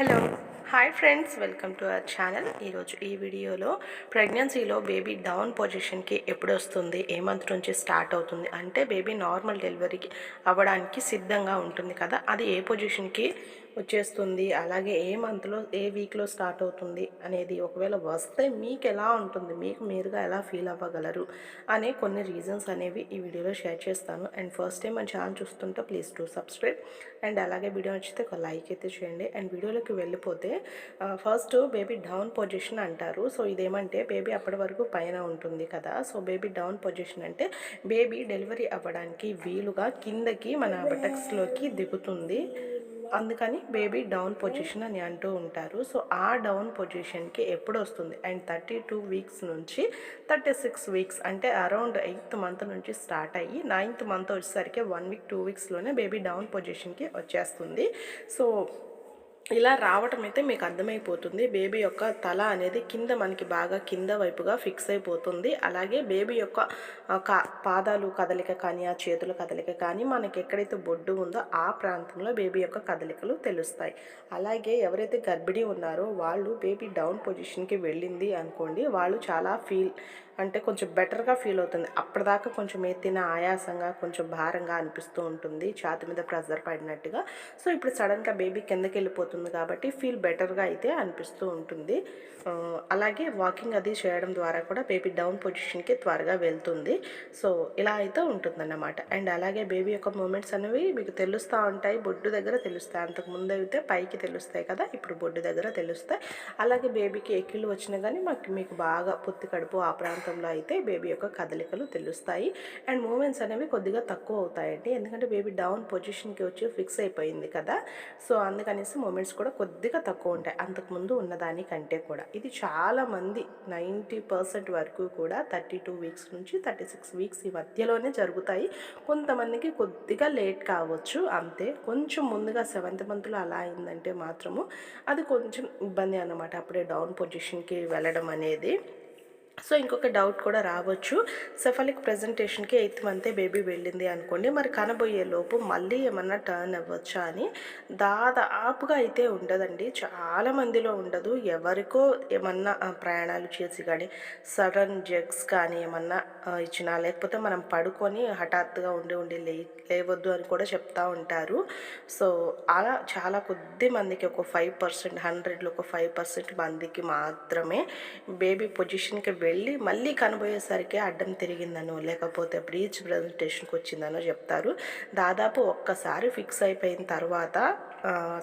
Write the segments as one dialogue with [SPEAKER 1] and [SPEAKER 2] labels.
[SPEAKER 1] Hello hi friends, welcome to our channel. ఈరోజు ఈ వీడియోలో ప్రెగ్నెన్సీలో బేబీ డౌన్ పొజిషన్కి ఎప్పుడు వస్తుంది, ఏ మంత్ నుంచి స్టార్ట్ అవుతుంది, అంటే బేబీ నార్మల్ డెలివరీకి అవ్వడానికి సిద్ధంగా ఉంటుంది కదా, అది ఏ పొజిషన్కి వచ్చేస్తుంది, అలాగే ఏ మంత్లో ఏ వీక్లో స్టార్ట్ అవుతుంది అనేది, ఒకవేళ వస్తే మీకు ఎలా ఉంటుంది, మీకు మీరుగా ఎలా ఫీల్ అవ్వగలరు అనే కొన్ని రీజన్స్ అనేవి ఈ వీడియోలో షేర్ చేస్తాను. అండ్ ఫస్ట్ టైం మన ఛానల్ చూస్తుంటే ప్లీజ్ టు సబ్స్క్రైబ్. అండ్ అలాగే వీడియో నచ్చితే ఒక లైక్ అయితే చేయండి. అండ్ వీడియోలోకి వెళ్ళిపోతే ఫస్ట్ బేబీ డౌన్ పొజిషన్ అంటారు. సో ఇదేమంటే బేబీ అప్పటి వరకు పైన ఉంటుంది కదా, సో బేబీ డౌన్ పొజిషన్ అంటే బేబీ డెలివరీ అవ్వడానికి వీలుగా కిందకి మన బటక్స్లోకి దిగుతుంది, అందుకని బేబీ డౌన్ పొజిషన్ అని అంటూ ఉంటారు. సో ఆ డౌన్ పొజిషన్కి ఎప్పుడు వస్తుంది అండ్ 32 వీక్స్ నుంచి 36 వీక్స్ అంటే అరౌండ్ 8th మంత్ నుంచి స్టార్ట్ అయ్యి 9th మంత్ వచ్చేసరికి 1 వీక్ 2 వీక్స్లోనే బేబీ డౌన్ పొజిషన్కి వచ్చేస్తుంది. సో ఇలా రావటం అయితే మీకు అర్థమైపోతుంది. బేబీ యొక్క తల అనేది కింద మనకి బాగా కింద వైపుగా ఫిక్స్ అయిపోతుంది. అలాగే బేబీ యొక్క పాదాలు కదలిక కానీ, ఆ చేతుల కదలిక కానీ, మనకి ఎక్కడైతే బొడ్డు ఉందో ఆ ప్రాంతంలో బేబీ యొక్క కదలికలు తెలుస్తాయి. అలాగే ఎవరైతే గర్భిణీ ఉన్నారో వాళ్ళు బేబీ డౌన్ పొజిషన్కి వెళ్ళింది అనుకోండి, వాళ్ళు చాలా అంటే కొంచెం బెటర్గా ఫీల్ అవుతుంది. అప్పటిదాకా కొంచెం ఎత్తిన ఆయాసంగా, కొంచెం భారంగా అనిపిస్తూ ఉంటుంది, ఛాతి మీద ప్రెజర్ పడినట్టుగా. సో ఇప్పుడు సడన్గా బేబీ కిందకి వెళ్ళిపోతుంది కాబట్టి ఫీల్ బెటర్గా అయితే అనిపిస్తూ ఉంటుంది. అలాగే వాకింగ్ అది చేయడం ద్వారా కూడా బేబీ డౌన్ పొజిషన్కి త్వరగా వెళ్తుంది. సో ఇలా అయితే ఉంటుందన్నమాట. అండ్ అలాగే బేబీ యొక్క మూమెంట్స్ అనేవి మీకు తెలుస్తూ ఉంటాయి, బొడ్డు దగ్గర తెలుస్తాయి. అంతకుముందు అయితే పైకి తెలుస్తాయి కదా, ఇప్పుడు బొడ్డు దగ్గర తెలుస్తాయి. అలాగే బేబీకి ఎక్కిళ్ళు వచ్చినా కానీ మీకు బాగా పొత్తి కడుపు ఆ ప్రాంతంలో అయితే బేబీ యొక్క కదలికలు తెలుస్తాయి. అండ్ మూమెంట్స్ అనేవి కొద్దిగా తక్కువ అవుతాయండి, ఎందుకంటే బేబీ డౌన్ పొజిషన్కి వచ్చి ఫిక్స్ అయిపోయింది కదా, సో అందుకనేసి మూమెంట్స్ కూడా కొద్దిగా తక్కువ ఉంటాయి అంతకుముందు ఉన్నదానికంటే కూడా. ఇది చాలామంది 90% వరకు కూడా 32 వీక్స్ నుంచి 36 వీక్స్ ఈ మధ్యలోనే జరుగుతాయి. కొంతమందికి కొద్దిగా లేట్ కావచ్చు అంతే, కొంచెం ముందుగా 7th మంత్లో అలా అయిందంటే మాత్రము అది కొంచెం ఇబ్బంది అన్నమాట, అప్పుడే డౌన్ పొజిషన్కి వెళ్ళడం అనేది. సో ఇంకొక డౌట్ కూడా రావచ్చు, సెఫలిక్ ప్రెజెంటేషన్కి 8th మంతే బేబీ వెళ్ళింది అనుకోండి, మరి కనబోయే లోపు మళ్ళీ ఏమన్నా టర్న్ అవ్వచ్చా అని. దాదాపుగా అయితే ఉండదండి, చాలామందిలో ఉండదు. ఎవరికో ఏమన్నా ప్రయాణాలు చేసి కానీ, సడన్ జగ్స్ కానీ ఏమన్నా ఇచ్చినా, లేకపోతే మనం పడుకొని హఠాత్తుగా ఉండి లేవద్దు అని కూడా చెప్తూ ఉంటారు. సో అలా చాలా కొద్ది మందికి, ఒక 5%, 100లో ఒక 5% మందికి మాత్రమే బేబీ పొజిషన్కి వెళ్ళి మళ్ళీ కనబోయేసరికి అడ్డం తిరిగిందనో, లేకపోతే బ్రీచ్ ప్రెజెంటేషన్కి వచ్చిందనో చెప్తారు. దాదాపు ఒక్కసారి ఫిక్స్ అయిపోయిన తర్వాత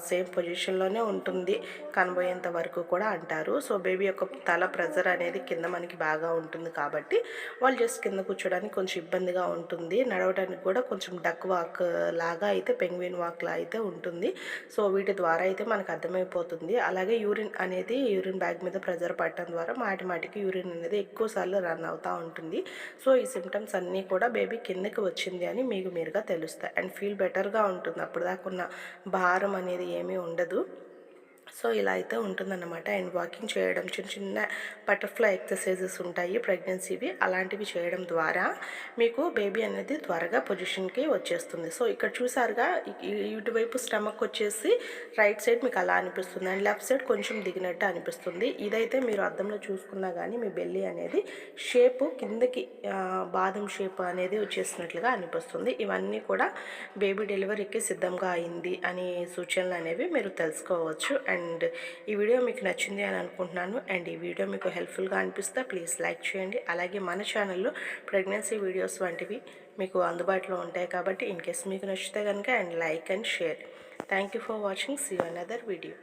[SPEAKER 1] సేమ్ పొజిషన్లోనే ఉంటుంది కనబోయేంత వరకు కూడా అంటారు. సో బేబీ యొక్క తల ప్రెజర్ అనేది కింద మనకి బాగా ఉంటుంది కాబట్టి వాళ్ళు జస్ట్ కింద కూర్చోడానికి కొంచెం ఇబ్బందిగా ఉంటుంది, నడవడానికి కూడా కొంచెం డక్ వాక్ లాగా అయితే, పెంగ్విన్ వాక్ లా అయితే ఉంటుంది. సో వీటి ద్వారా అయితే మనకు అర్థమైపోతుంది. అలాగే యూరిన్ బ్యాగ్ మీద ప్రెజర్ పడటం ద్వారా మాటికి యూరిన్ అనేది ఎక్కువసార్లు రన్ అవుతూ ఉంటుంది. సో ఈ సిమ్టమ్స్ అన్నీ కూడా బేబీ కిందకి వచ్చింది అని మీరుగా తెలుస్తాయి. అండ్ ఫీల్ బెటర్గా ఉంటుంది, అప్పుడు దాకా ఉన్న భారం అనేది ఏమీ ఉండదు. సో ఇలా అయితే ఉంటుందన్నమాట. అండ్ వాకింగ్ చేయడం, చిన్న బటర్ఫ్లై ఎక్సర్సైజెస్ ఉంటాయి ప్రెగ్నెన్సీవి, అలాంటివి చేయడం ద్వారా మీకు బేబీ అనేది త్వరగా పొజిషన్కి వచ్చేస్తుంది. సో ఇక్కడ చూసారుగా, ఇటువైపు స్టమక్ వచ్చేసి రైట్ సైడ్ మీకు అలా అనిపిస్తుంది, అండ్ లెఫ్ట్ సైడ్ కొంచెం దిగినట్టు అనిపిస్తుంది. ఇదైతే మీరు అద్దంలో చూసుకున్నా కానీ మీ బెల్లీ అనేది షేపు కిందకి బాదం షేప్ అనేది వచ్చేసినట్లుగా అనిపిస్తుంది. ఇవన్నీ కూడా బేబీ డెలివరీకి సిద్ధంగా అయింది అనే సూచనలు అనేవి మీరు తెలుసుకోవచ్చు. అండ్ ఈ వీడియో మీకు నచ్చింది అని అనుకుంటున్నాను. అండ్ ఈ వీడియో మీకు హెల్ప్ఫుల్గా అనిపిస్తే ప్లీజ్ లైక్ చేయండి. అలాగే మన ఛానల్లో ప్రెగ్నెన్సీ వీడియోస్ వంటివి మీకు అందుబాటులో ఉంటాయి కాబట్టి ఇన్ కేస్ మీకు నచ్చితే కనుక and like and share. Thank you for watching. See you another video.